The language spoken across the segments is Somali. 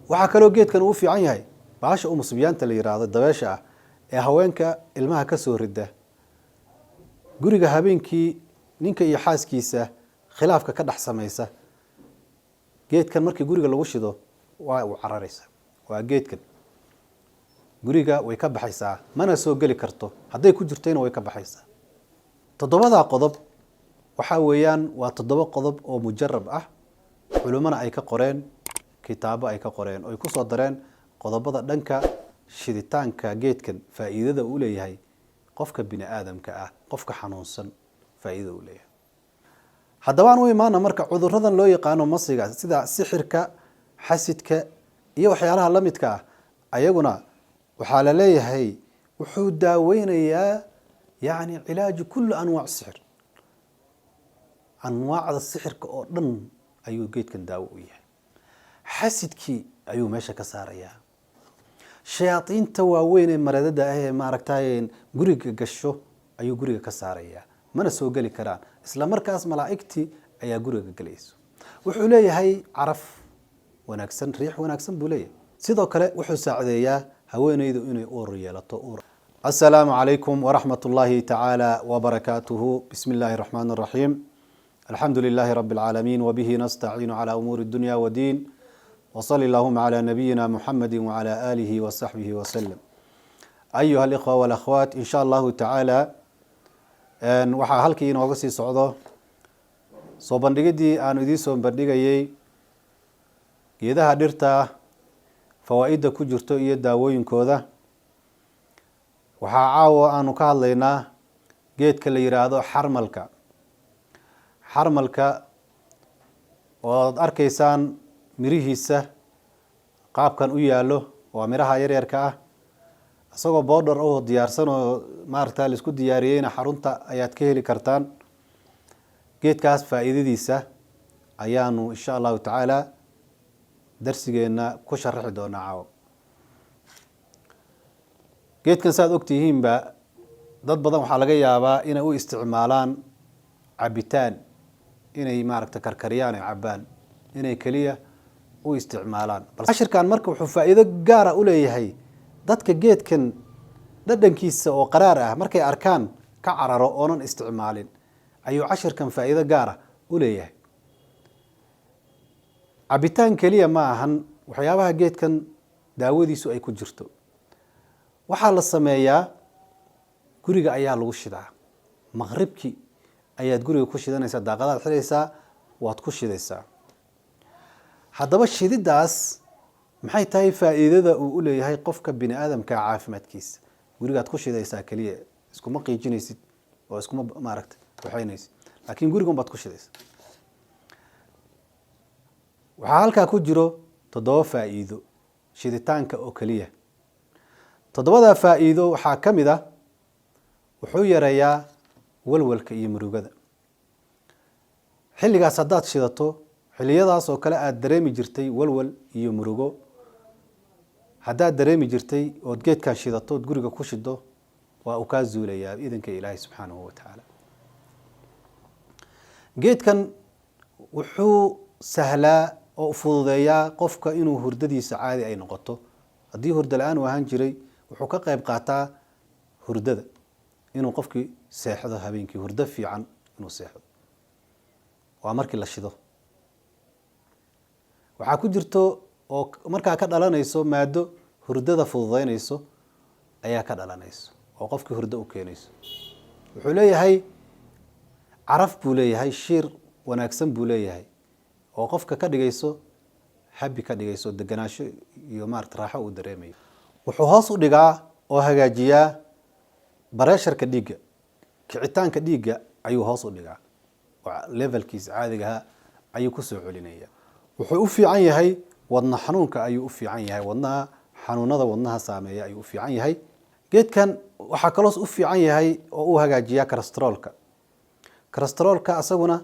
waxa kale oo geedkan uu fiican yahay baasha musbiyaanta la yiraahdo dabeesha ah ee haweenka ilmaha ka soo rida guriga habeenkii ninka iyo xaaskiisa khilaafka ka dhax sameeysa geedkan markii guriga lagu shido waa uu cararaysa waa geedkan guriga way ka baxaysaa mana soo gali karto haday ku jirtayna way ka baxaysaa todobada qodob waxa weeyaan waa 7 qodob oo mujarrab ah culimada ay ka qoreen kitaabo ay ka qoreen oo ay ku soo dareen qodobada dhanka shiditaanka geedkan faa'iidada uu leeyahay qofka bini aadamka ah qofka xanuunsan faa'iido uu leeyahay haddaba aan u imaano marka cudurradan loo yaqaan masiga sida sixirka xasidka iyo waxyaalaha la midka ah ayaguna waxa la leeyahay wuxuu daaweynayaa يعني علاج كل أنواع السحر أنواع السحر كأردن أيو جيت كن داوية حسد كي أيو ماشى كساريا شياطين تواوين مردة هي معركتين جريك قشوا أيو جريك كساريا من سوق لي كران إسلام مركز ملائكتي أيا جريك جليس وحولي هاي عرف ونكسن ريح ونكسن بولية سيدو كلا وحوس عذية هوين يدو إني أوريا لطور السلام عليكم ورحمة الله تعالى وبركاته بسم الله الرحمن الرحيم الحمد لله رب العالمين وبه نستعين على أمور الدنيا والدين وصلى اللهم على نبينا محمد وعلى آله وصحبه وسلم أيها الإخوة والأخوات إن شاء الله تعالى وحا هلكي نوغسي صعوده سو بندقدي آنو دي سو بندقيي يدها ديرتا فوائد كجرتو إيا داوين كودا waxaa caawa aanu ka hadlaynaa geedka la yiraahdo xarmalka oo aad arkaysaan mirihiisa qaabkan u yaalo waa miraha yaryarka ah asagoo powder oo diyaarsan oo maarta la isku diyaariyayna xarunta ayaad ka heli kartaan geedkaas faa'iidadiisa ayaanu insha Allah taala darsigeena ku sharaxi doonaa caawa geedkan saad ogtihiin ba dad badan waxa laga yaabaa inay u isticmaalaan cabitaan inay maaragta karkariyaan ay cabaan inay kaliya u isticmaalaan balse ashirkan marka wuxuu faa'iido gaar ah u leeyahay dadka geedkan dhadhankiisa oo qaraar ah markay arkaan ka cararo oonan isticmaalin ayuu ashirkan faa'iido gaar ah u leeyahay cabitaan kaliya ma ahan waxyaabaha geedkan daawadiisu ay ku jirto waxaa la sameeyaa guriga ayaa lagu shidaa maqribki ayaad guriga ku shidanaysaa daaqadaad xiraysaa waad ku shidaysaa haddaba shididaas maxay tahay faa'iidada uu u leeyahay qofka bini aadamka caafimaadkiisa gurigaad ku shidaysaa kaliya iskuma qiijinaysid oo iskuma maaragta waxaynaysid laakiin guriga baad ku shidaysaa waxaa halkaa ku jiro 7 faa'iido shiditaanka oo kaliya 7 faa'iido waxa kamid ah wuxuu yareeyaa walwalka iyo murugada xilligaas hadaad shidato xilliyadaas oo kale aad dareemi jirtay walwal iyo murugo hadaad dareemi jirtay oo geedkan shidato guriga ku shido waa uu ka zuulayaa idanka Ilaahay subhanahu wa ta'ala geedkan wuxuu sahlaa oo fududeeyaa qofka inuu hurdadiisa caadi ay noqoto hadii hurdo la'aan wahan jiray wuxuu ka qayb qaataa hurdada inuu qofkii seexdo habeenkii hurdo fiican inuu seexdo waa markii la shido waxa ku jirto oo marka ka dhalanayso maado hurdada fududeynayso ayaa ka dhalanayso oo qofkii hurdo u keenayso wuxuu leeyahay caraf buu leeyahay shir wanaagsan buu leeyahay oo qofka ka dhigayso habi ka dhigayso deganaansho iyo maarta raaxo u dareemayo wuxuu hoos u dhigaa oo hagaajiyaa bareesharka dhiigga kicitaanka dhiigga ayuu hoos u dhigaa levelkiis caadiga ayuu ku soo celinaya wuxuu u fiican yahay wadna xanuunka ayuu u fiican yahay wadnaha xanuunada wadnaha saameeya ayuu u fiican yahay geedkan waxa kale oo u fiican yahay oo uu hagaajiyaa kolestaroolka asaguna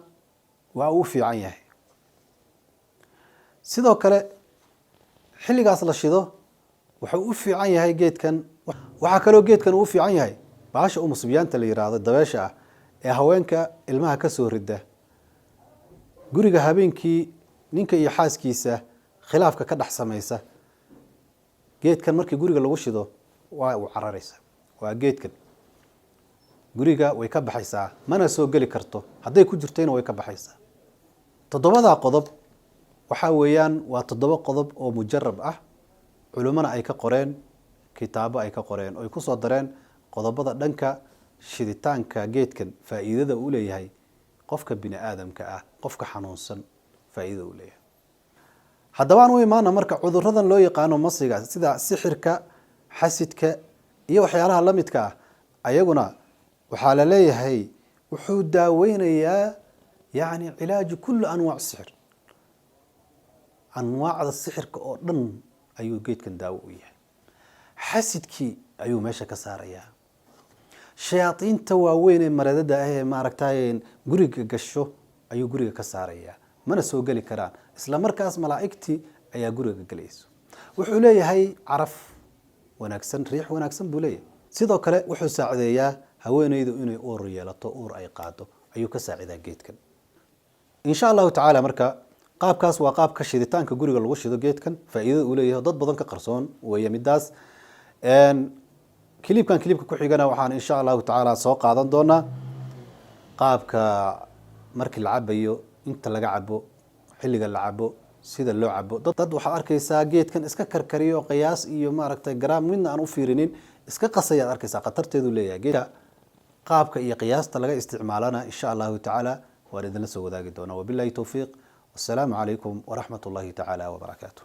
waa uu fiican yahay sidoo kale xilligaas la shido wuxuu u fiican yahay geedkan waxa kale oo geedkan uu fiican yahay baasha musbiyaanta la yiraahdo dabeesha ah ee haweenka ilmaha ka soo rida guriga habeenkii ninka iyo xaaskiisa khilaafka ka dhex samaysa geedkan markii guriga lagu shido waa uu cararaysa. waa geedkan guriga way ka baxaysaa, mana soo geli karto, hadday ku jirtayna way ka baxaysaa. toddobadaa qodob waxaa weeyaan waa 7 qodob oo mujarab ah, culimana ay ka qoreen, kitaabo ay ka qoreen, oo ay ku soo dareen qodobada dhanka shiditaanka geedkan faa'iidada uu leeyahay qofka bini aadamka ah, qofka xanuunsan faa'iido uu leeyahay. haddaba aan u imaana marka cuduradan loo yaqaano masiga sida sixirka, xasidka iyo waxyaalaha la midka ah, ayaguna waxaa la leeyahay wuxuu daaweynayaa yani cilaaju kulli anwaac sixir. anwaacda sixirka oo dhan ayuu geedkan daawo u yahay. xasidkii ayuu meesha ka saarayaa. shayaadiinta waaweyn ee maradada ah ee maaragtay guriga gasho ayuu guriga ka saarayaa, mana soo geli karaan. isla markaas malaa'igtii ayaa guriga galayso. wuxuu leeyahay caraf wanaagsan, riix wanaagsan buu leeyahay. sidoo kale wuxuu saacideeyaa haweeneydu inay uur yeelato, uur ay qaado ayuu ka saacidaa geedkan. insha allahu tacaala marka qaabkaas waa qaabka shiditaanka guriga lagu shido geedkan, faa'iidada uu leeyahay dad badan ka qarsoon weeye midaas. kilibkan ku xigana waxaan insha allahu tacaala soo qaadan doonaa qaabka markii la cabayo, inta laga cabo, xilliga la cabo, sida loo cabo. dad waxaad arkaysaa geedkan iska karkariyo qiyaas iyo maaragtay garaam midna aan u fiirinin iska qasayaad arkaysaa, khatarteedu leeyahay. geedka qaabka iyo qiyaasta laga isticmaalana insha allahu tacaala waan idinla soo wadaagi doonaa. wabillahi tawfiiq. والسلام عليكم ورحمة الله تعالى وبركاته.